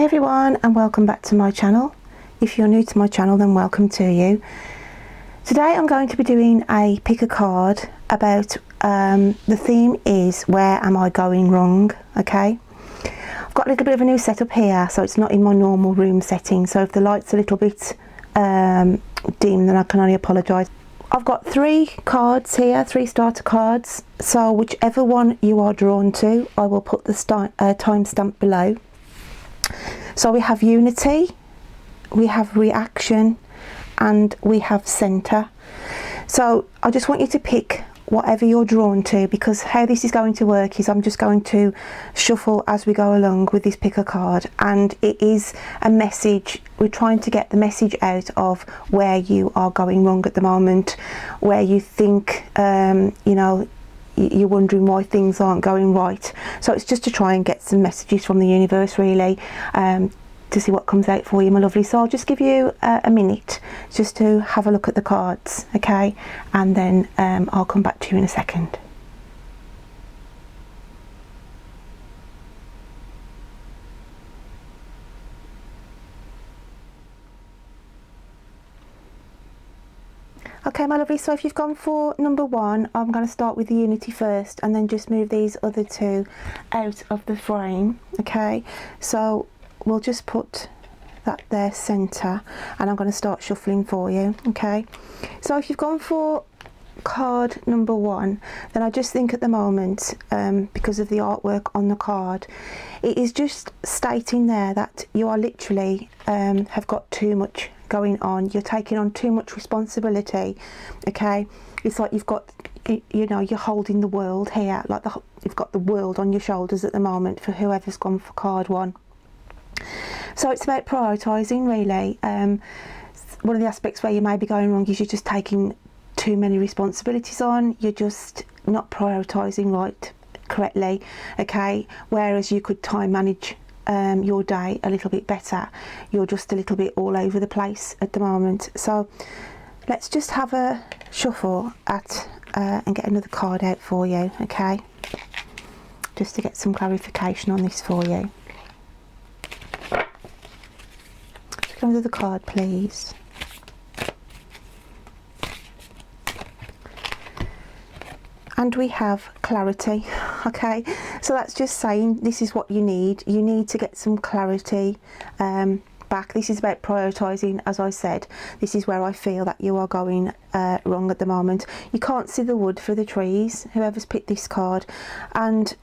Hi everyone, and welcome back to my channel. If you're new to my channel, then welcome to you. Today I'm going to be doing a pick a card about the theme is where am I going wrong. Okay, I've got a little bit of a new setup here, so it's not in my normal room setting, so if the light's a little bit dim, then I can only apologise. I've got 3 cards here, 3 starter cards, so whichever one you are drawn to, I will put the timestamp below. So we have unity, we have reaction, and we have centre. So I just want you to pick whatever you're drawn to, because how this is going to work is I'm just going to shuffle as we go along with this pick a card, and it is a message. We're trying to get the message out of where you are going wrong at the moment, where you think you know, you're wondering why things aren't going right. So it's just to try and get some messages from the universe, really, to see what comes out for you, my lovely. So I'll just give you a minute just to have a look at the cards, okay, and then I'll come back to you in a second. Okay, my lovely, so if you've gone for number 1, I'm going to start with the unity first and then just move these other 2 out of the frame. Okay, so we'll just put that there centre, and I'm going to start shuffling for you. Okay, so if you've gone for card number 1, then I just think at the moment, because of the artwork on the card, it is just stating there that you are literally have got too much going on. You're taking on too much responsibility. Okay, it's like you've got, you know, you're holding the world here, like you've got the world on your shoulders at the moment for whoever's gone for card 1. So it's about prioritising, really. One of the aspects where you may be going wrong is you're just taking too many responsibilities on. You're just not prioritising correctly. Okay, whereas you could time manage your day a little bit better. You're just a little bit all over the place at the moment. So let's just have a shuffle at and get another card out for you. Okay, just to get some clarification on this for you. Under the card, please. And we have clarity. Okay, so that's just saying this is what you need. You need to get some clarity back. This is about prioritising. As I said, this is where I feel that you are going wrong at the moment. You can't see the wood for the trees, whoever's picked this card, and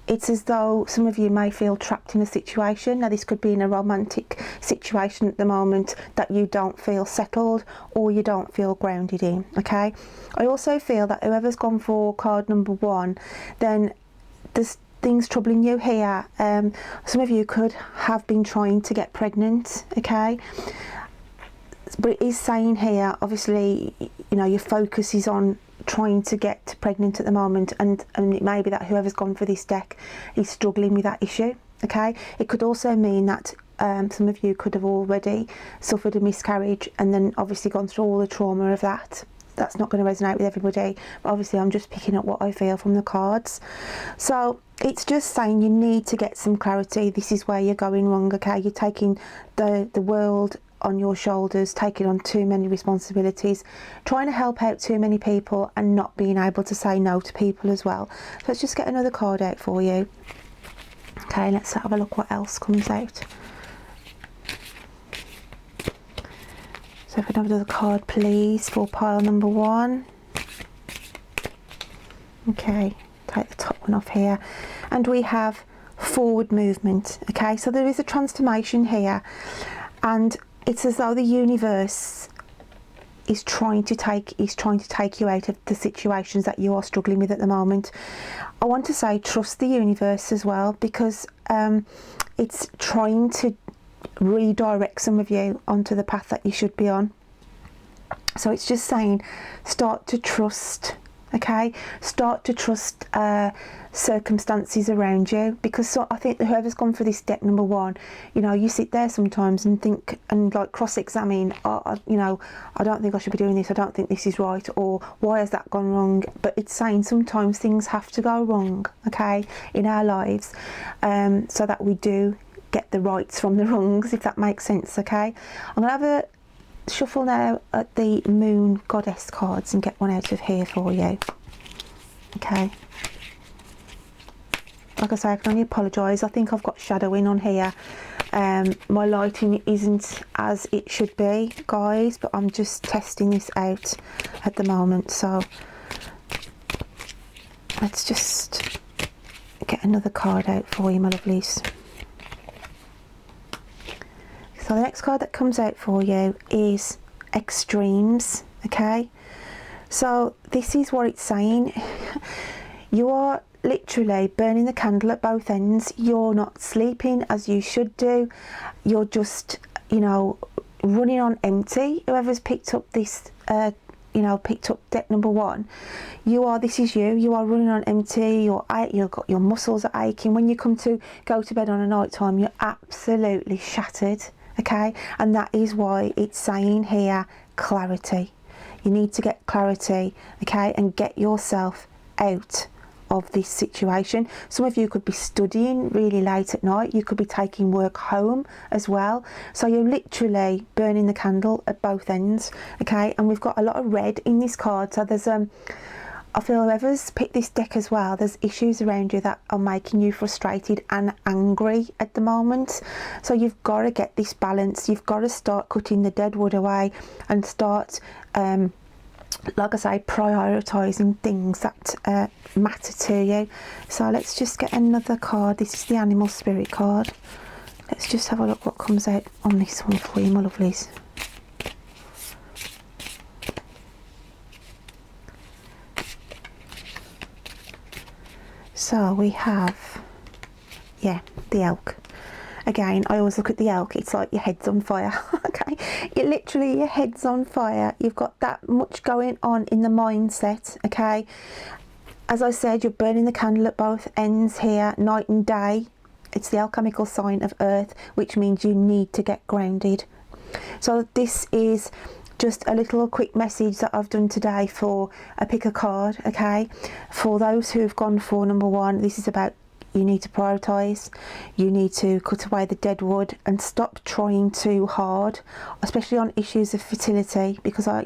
it's as though some of you may feel trapped in a situation. Now, this could be in a romantic situation at the moment that you don't feel settled or you don't feel grounded in. Okay, I also feel that whoever's gone for card number 1, then there's things troubling you here. Some of you could have been trying to get pregnant. Okay, but it is saying here, obviously, you know, your focus is on trying to get pregnant at the moment, and it may be that whoever's gone for this deck is struggling with that issue. Okay, it could also mean that some of you could have already suffered a miscarriage and then obviously gone through all the trauma of that. That's not going to resonate with everybody, but obviously I'm just picking up what I feel from the cards. So it's just saying you need to get some clarity. This is where you're going wrong. Okay, you're taking the world on your shoulders, taking on too many responsibilities, trying to help out too many people, and not being able to say no to people as well. So let's just get another card out for you. Okay, let's have a look what else comes out. So if I have another card, please, for pile number 1. Okay, take the top one off here, and we have forward movement. Okay, so there is a transformation here, and it's as though the universe is trying to take you out of the situations that you are struggling with at the moment. I want to say trust the universe as well, because it's trying to redirect some of you onto the path that you should be on. So it's just saying start to trust. Okay, start to trust circumstances around you, because I think that whoever's gone for this deck number 1, you know, you sit there sometimes and think and like cross-examine, you know, I don't think I should be doing this, I don't think this is right, or why has that gone wrong? But it's saying sometimes things have to go wrong, okay, in our lives, so that we do get the rights from the wrongs, if that makes sense. Okay, I'm gonna have a shuffle now at the Moon Goddess cards and get one out of here for you. Okay, like I say, I can only apologise. I think I've got shadowing on here. My lighting isn't as it should be, guys, but I'm just testing this out at the moment. So let's just get another card out for you, my lovelies. So the next card that comes out for you is Extremes. Okay, so this is what it's saying. You are literally burning the candle at both ends. You're not sleeping as you should do. You're just, you know, running on empty. Whoever's picked up this you know, picked up deck number 1, this is you are running on empty. You've got your muscles are aching. When you come to go to bed on a night time, you're absolutely shattered. Okay, and that is why it's saying here clarity. You need to get clarity, okay, and get yourself out of this situation. Some of you could be studying really late at night. You could be taking work home as well. So you're literally burning the candle at both ends. Okay, and we've got a lot of red in this card. So there's I feel whoever's picked this deck as well, there's issues around you that are making you frustrated and angry at the moment. So you've got to get this balance. You've got to start cutting the dead wood away and start like I say, prioritising things that matter to you. So let's just get another card. This is the Animal Spirit card. Let's just have a look what comes out on this one for you, my lovelies. So we have, yeah, the elk. Again, I always look at the elk, it's like your head's on fire. Okay, your head's on fire. You've got that much going on in the mindset. Okay, as I said, you're burning the candle at both ends here, night and day. It's the alchemical sign of earth, which means you need to get grounded. So this is just a little quick message that I've done today for a pick a card. Okay, for those who've gone for number 1, this is about you need to prioritise, you need to cut away the dead wood and stop trying too hard, especially on issues of fertility, because I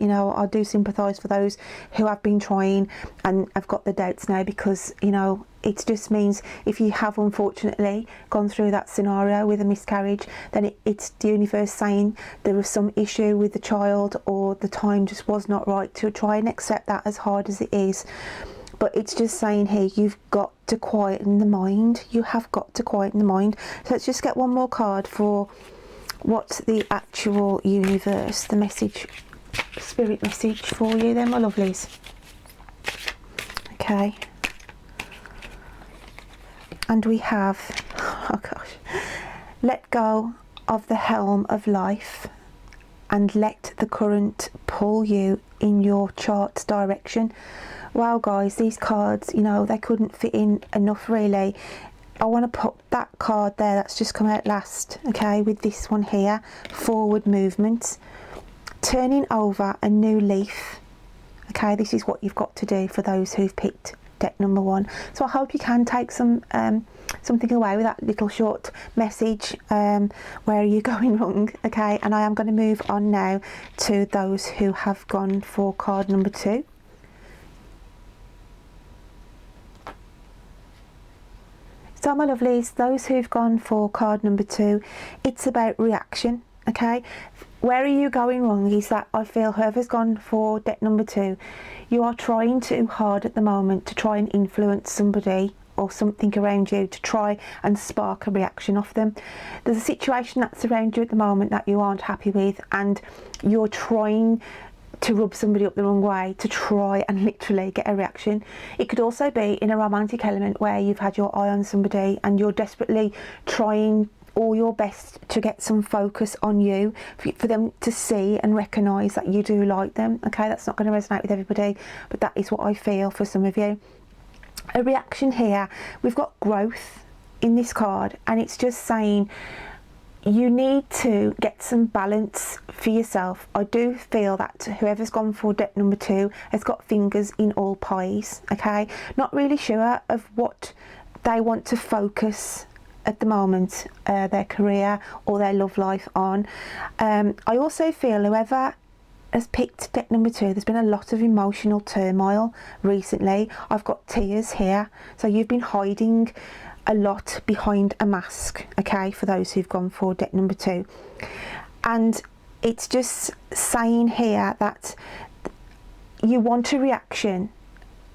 do sympathise for those who have been trying and have got the doubts now, because it just means if you have unfortunately gone through that scenario with a miscarriage, then it's the universe saying there was some issue with the child, or the time just was not right to try and accept that, as hard as it is. But it's just saying here, you've got to quieten the mind. You have got to quieten the mind. So let's just get one more card for what the actual universe, the message, spirit message for you then, my lovelies. Okay. And we have, oh gosh, let go of the helm of life and let the current pull you in your chart's direction. Wow, guys, these cards, they couldn't fit in enough, really. I want to put that card there that's just come out last, okay, with this one here, forward movement, turning over a new leaf. Okay, this is what you've got to do for those who've picked deck number 1. So I hope you can take something away with that little short message. Where are you going wrong? Okay, and I am going to move on now to those who have gone for card number 2. So my lovelies, those who've gone for card number 2, it's about reaction. Okay, where are you going wrong is that I feel whoever's gone for deck number 2, you are trying too hard at the moment to try and influence somebody or something around you, to try and spark a reaction off them. There's a situation that's around you at the moment that you aren't happy with, and you're trying to rub somebody up the wrong way to try and literally get a reaction. It could also be in a romantic element where you've had your eye on somebody and you're desperately trying all your best to get some focus on you, for them to see and recognise that you do like them. Okay, that's not going to resonate with everybody, but that is what I feel for some of you. A reaction here, we've got growth in this card, and it's just saying you need to get some balance for yourself. I do feel that whoever's gone for deck number 2 has got fingers in all pies. Okay, not really sure of what they want to focus at the moment their career or their love life on. I also feel whoever has picked deck number 2, there's been a lot of emotional turmoil recently. I've got tears here, so you've been hiding a lot behind a mask, okay, for those who've gone for deck number 2. And it's just saying here that you want a reaction.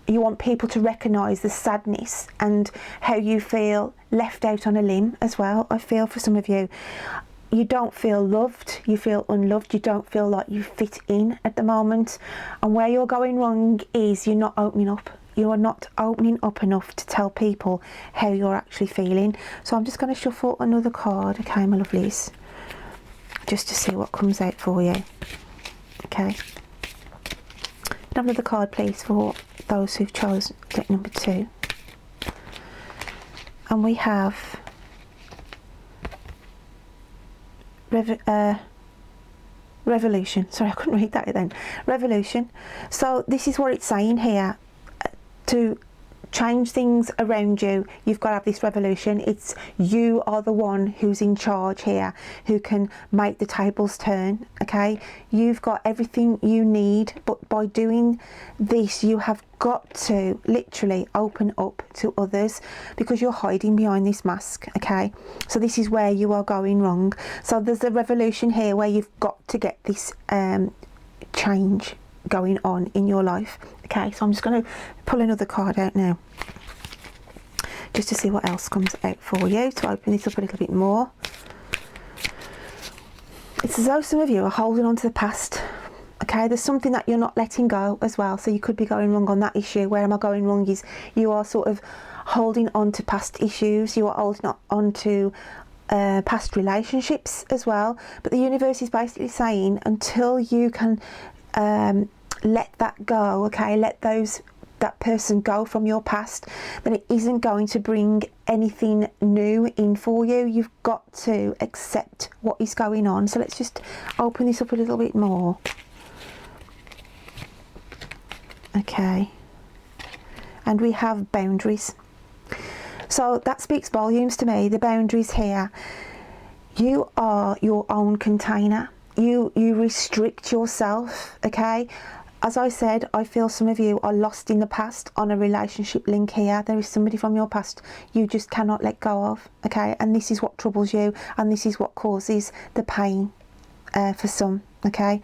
You want people to recognise the sadness and how you feel left out on a limb as well. I feel for some of you, you don't feel loved, you feel unloved, you don't feel like you fit in at the moment. And where you're going wrong is you're not opening up. You are not opening up enough to tell people how you're actually feeling. So I'm just going to shuffle another card, okay, my lovelies, just to see what comes out for you. Okay. Have another card, please, for those who've chosen deck number 2. And we have Revolution. Sorry, I couldn't read that then. Revolution. So this is what it's saying here. To change things around you, you've got to have this revolution. It's you are the one who's in charge here, who can make the tables turn, okay? You've got everything you need, but by doing this, you have got to literally open up to others because you're hiding behind this mask, okay? So this is where you are going wrong. So there's a revolution here where you've got to get this change going on in your life. Okay, so I'm just going to pull another card out now just to see what else comes out for you, to open this up a little bit more. It's as though some of you are holding on to the past. Okay, there's something that you're not letting go as well, so you could be going wrong on that issue. Where am I going wrong is you are sort of holding on to past issues, you are holding on to past relationships as well. But the universe is basically saying until you can let that go, okay, let that person go from your past, then it isn't going to bring anything new in for you. You've got to accept what is going on. So let's just open this up a little bit more. Okay, and we have boundaries. So that speaks volumes to me, the boundaries here. You are your own container. You restrict yourself, okay? As I said, I feel some of you are lost in the past on a relationship link here. There is somebody from your past you just cannot let go of, okay? And this is what troubles you, and this is what causes the pain for some, okay?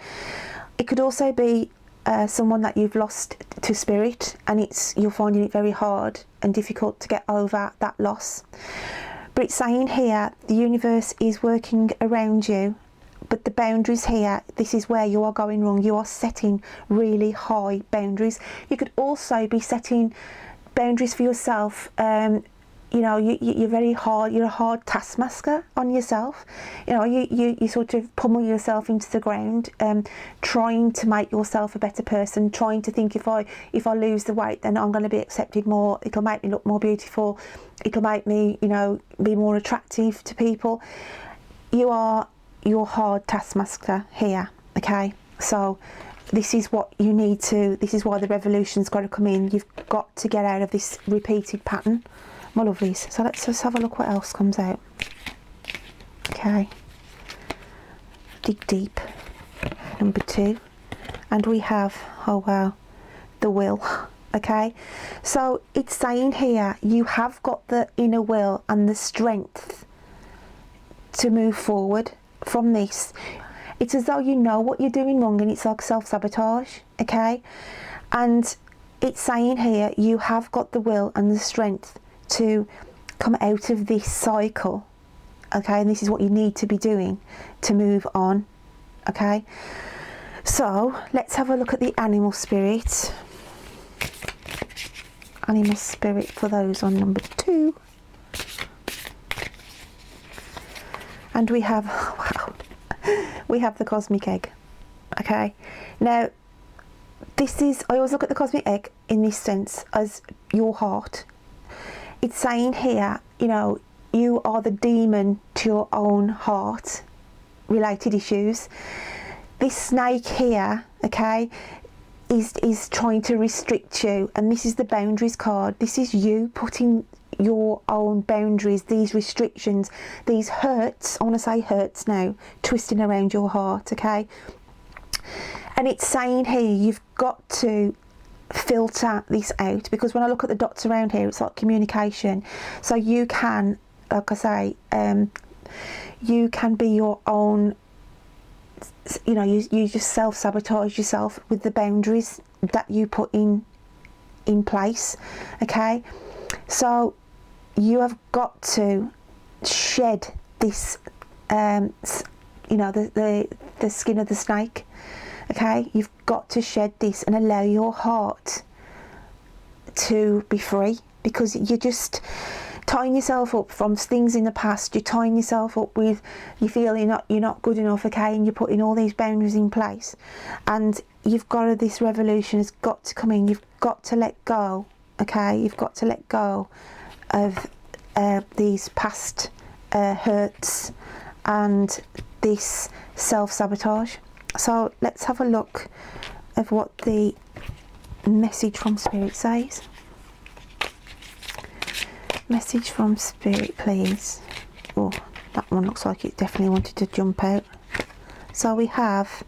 It could also be someone that you've lost to spirit, and you're finding it very hard and difficult to get over that loss. But it's saying here, the universe is working around you. But the boundaries here, this is where you are going wrong. You are setting really high boundaries. You could also be setting boundaries for yourself. You know, you're very hard. You're a hard taskmaster on yourself. You know, you sort of pummel yourself into the ground, trying to make yourself a better person. Trying to think, if I lose the weight, then I'm going to be accepted more. It'll make me look more beautiful. It'll make me, you know, be more attractive to people. You are your hard taskmaster here, okay? So this is what you need to, this is why the revolution's got to come in. You've got to get out of this repeated pattern, my lovelies. So let's just have a look what else comes out. Okay, dig deep, number 2, and we have, oh wow, the will. Okay, so it's saying here you have got the inner will and the strength to move forward from this. It's as though you know what you're doing wrong, and it's like self-sabotage, okay? And it's saying here you have got the will and the strength to come out of this cycle, okay? And this is what you need to be doing to move on, okay? So let's have a look at the animal spirit. Animal spirit for those on number 2. And we have, wow, we have the cosmic egg, okay? Now, this is, I always look at the cosmic egg in this sense as your heart. It's saying here, you know, you are the demon to your own heart related issues. This snake here, okay, is trying to restrict you, and this is the boundaries card. This is you putting your own boundaries, these restrictions, these hurts, I want to say hurts now, twisting around your heart, okay? And it's saying here, you've got to filter this out, because when I look at the dots around here, it's like communication. So you can, like I say, you can be your own, you know, you just self-sabotage yourself with the boundaries that you put in place, okay? So you have got to shed this, you know, the skin of the snake, okay? You've got to shed this and allow your heart to be free, because you're just tying yourself up from things in the past. You're tying yourself up with, you feel you're not good enough, okay, and you're putting all these boundaries in place, and you've got to, this revolution has got to come in. You've got to let go, okay? You've got to let go of these past hurts and this self-sabotage. So let's have a look at what the message from Spirit says. Message from Spirit, please. Oh, that one looks like it definitely wanted to jump out. So we have,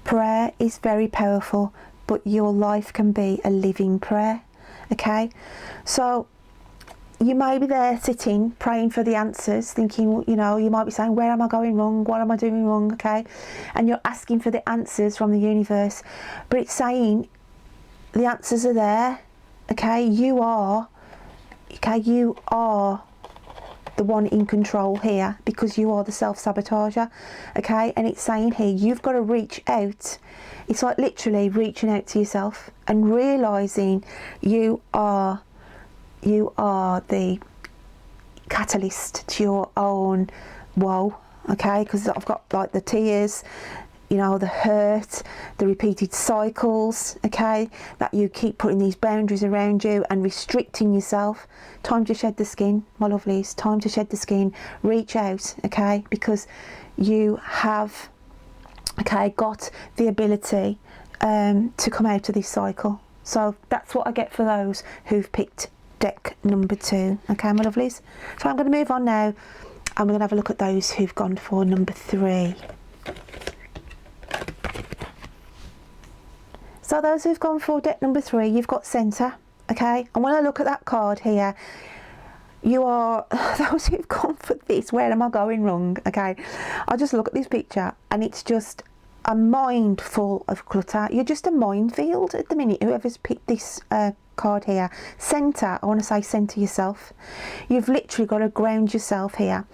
prayer is very powerful, but your life can be a living prayer, okay? So you may be there sitting, praying for the answers, thinking, you know, you might be saying, where am I going wrong? What am I doing wrong, okay? And you're asking for the answers from the universe, but it's saying the answers are there, okay? You are the one in control here, because you are the self-sabotager, okay? And it's saying here, you've got to reach out. It's like literally reaching out to yourself and realising you are the catalyst to your own woe, okay? Because I've got like the tears, you know, the hurt, the repeated cycles, okay, that you keep putting these boundaries around you and restricting yourself. Time to shed the skin, my lovelies, time to shed the skin. Reach out, okay, because you have, okay, got the ability to come out of this cycle. So that's what I get for those who've picked deck number 2, okay, my lovelies. So I'm going to move on now, and we're going to have a look at those who've gone for number 3. So those who've gone for deck number 3, you've got centre, okay? And when I look at that card here, you are, those who've gone for this, where am I going wrong, okay? I just look at this picture and it's just a mind full of clutter. You're just a minefield at the minute, whoever's picked this card here. Centre, I want to say centre yourself. You've literally got to ground yourself here.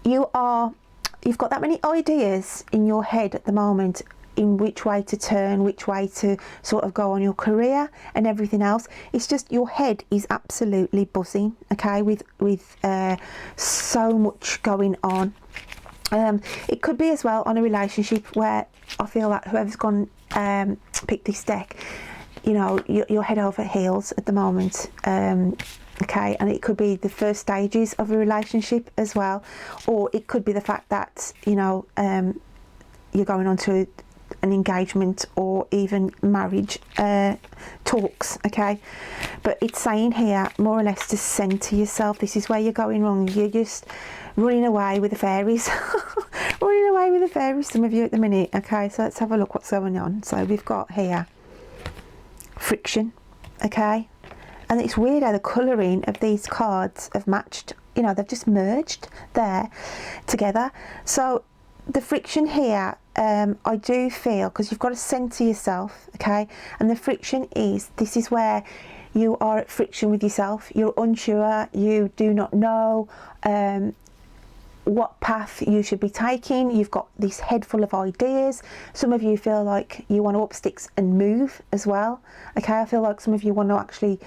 You've got that many ideas in your head at the moment, in which way to turn, which way to sort of go on your career and everything else. It's just your head is absolutely buzzing, okay, with so much going on. It could be as well on a relationship, where I feel like whoever's gone picked this deck, you know, you're head over heels at the moment, okay, and it could be the first stages of a relationship as well, or it could be the fact that, you know, you're going on to an engagement or even marriage talks, okay? But it's saying here, more or less, to centre yourself. This is where you're going wrong. You're just running away with the fairies. Running away with the fairies, some of you at the minute, okay? So let's have a look what's going on. So we've got here friction, okay? And it's weird how the colouring of these cards have matched, you know, they've just merged there together. So the friction here, I do feel, because you've got to centre yourself, okay, and the friction is, this is where you are at friction with yourself. You're unsure, you do not know what path you should be taking. You've got this head full of ideas. Some of you feel like you want to up sticks and move as well, okay? I feel like some of you want to actually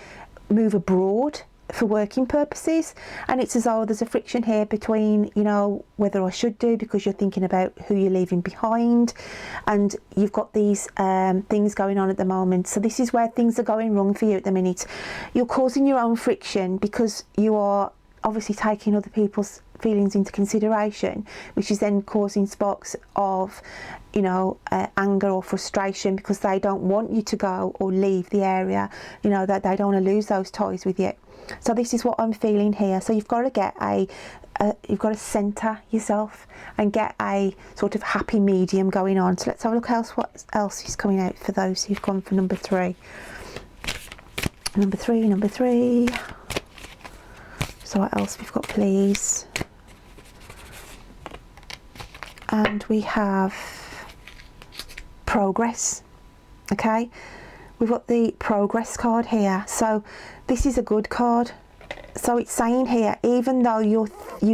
move abroad for working purposes, and it's as though there's a friction here between, you know, whether I should do, because you're thinking about who you're leaving behind, and you've got these things going on at the moment. So this is where things are going wrong for you at the minute. You're causing your own friction because you are obviously taking other people's feelings into consideration, which is then causing sparks of, you know, anger or frustration, because they don't want you to go or leave the area, you know, that they don't want to lose those ties with you. So this is what I'm feeling here. So you've got to get you've got to centre yourself and get a sort of happy medium going on. So let's have a look what else is coming out for those who've gone for number 3. Number 3. So what else we've got, please? And we have progress. Okay, we've got the progress card here. So this is a good card. So it's saying here, even though you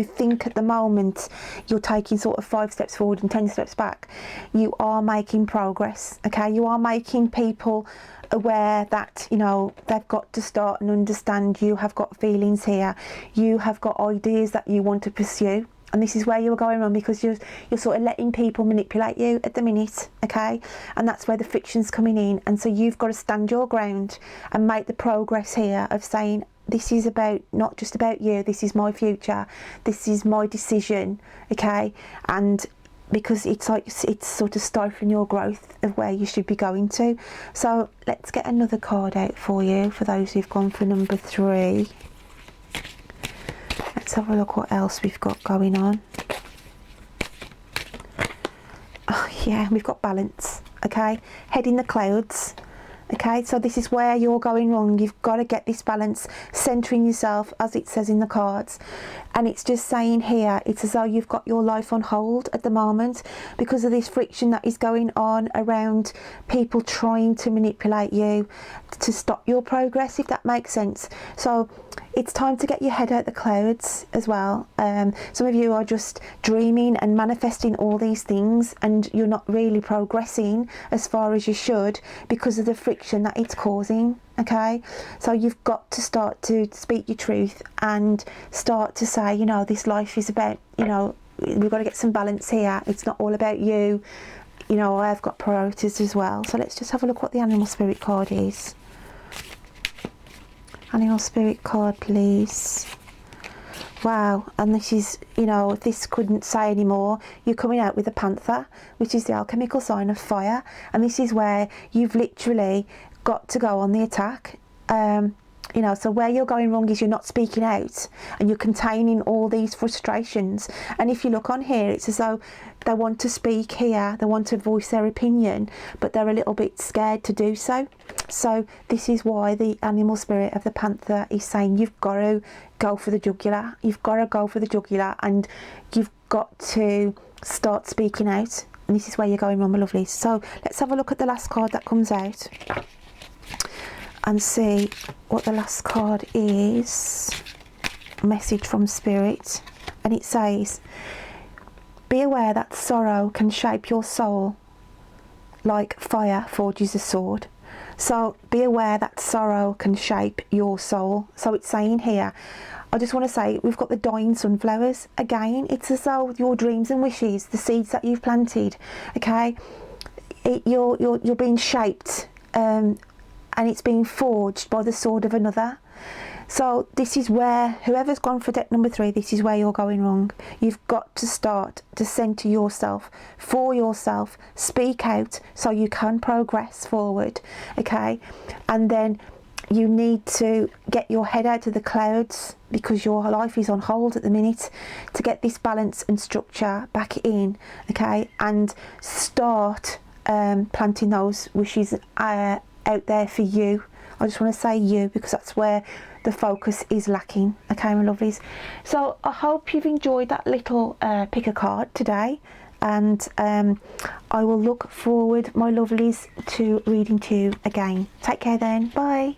think at the moment you're taking sort of 5 steps forward and 10 steps back, you are making progress. Okay, you are making people aware that, you know, they've got to start and understand you have got feelings here, you have got ideas that you want to pursue. And this is where you're going wrong, because you're sort of letting people manipulate you at the minute, okay? And that's where the friction's coming in. And so you've got to stand your ground and make the progress here of saying, this is about, not just about you, this is my future, this is my decision, okay? And because it's like, it's sort of stifling your growth of where you should be going to. So let's get another card out for you, for those who've gone for number 3. Let's have a look what else we've got going on. Oh yeah, we've got balance, okay? Head in the clouds, okay? So this is where you're going wrong. You've got to get this balance, centering yourself, as it says in the cards. And it's just saying here, it's as though you've got your life on hold at the moment because of this friction that is going on around people trying to manipulate you to stop your progress, if that makes sense. So it's time to get your head out the clouds as well. Some of you are just dreaming and manifesting all these things, and you're not really progressing as far as you should because of the friction that it's causing, okay? So you've got to start to speak your truth and start to say, you know, this life is about, you know, we've got to get some balance here. It's not all about you. You know, I've got priorities as well. So let's just have a look what the animal spirit card is. Animal spirit card, please. Wow, and this is, you know, if this couldn't say any more, you're coming out with a panther, which is the alchemical sign of fire, and this is where you've literally got to go on the attack. You know, so where you're going wrong is you're not speaking out and you're containing all these frustrations. And if you look on here, it's as though they want to speak here, they want to voice their opinion, but they're a little bit scared to do so. So this is why the animal spirit of the panther is saying you've got to go for the jugular. You've got to go for the jugular, and you've got to start speaking out. And this is where you're going wrong, my lovelies. So let's have a look at the last card that comes out and see what the last card is. Message from spirit. And it says, be aware that sorrow can shape your soul like fire forges a sword. So be aware that sorrow can shape your soul. So it's saying here, I just want to say, we've got the dying sunflowers. Again, it's as though your dreams and wishes, the seeds that you've planted, okay, you're being shaped, and it's being forged by the sword of another. So this is where, whoever's gone for deck number 3, this is where you're going wrong. You've got to start to centre yourself, for yourself, speak out so you can progress forward, okay? And then you need to get your head out of the clouds, because your life is on hold at the minute, to get this balance and structure back in, okay? And start planting those wishes out there for you. I just want to say you, because that's where the focus is lacking, okay, my lovelies? So I hope you've enjoyed that little pick a card today, and I will look forward, my lovelies, to reading to you again. Take care then, bye.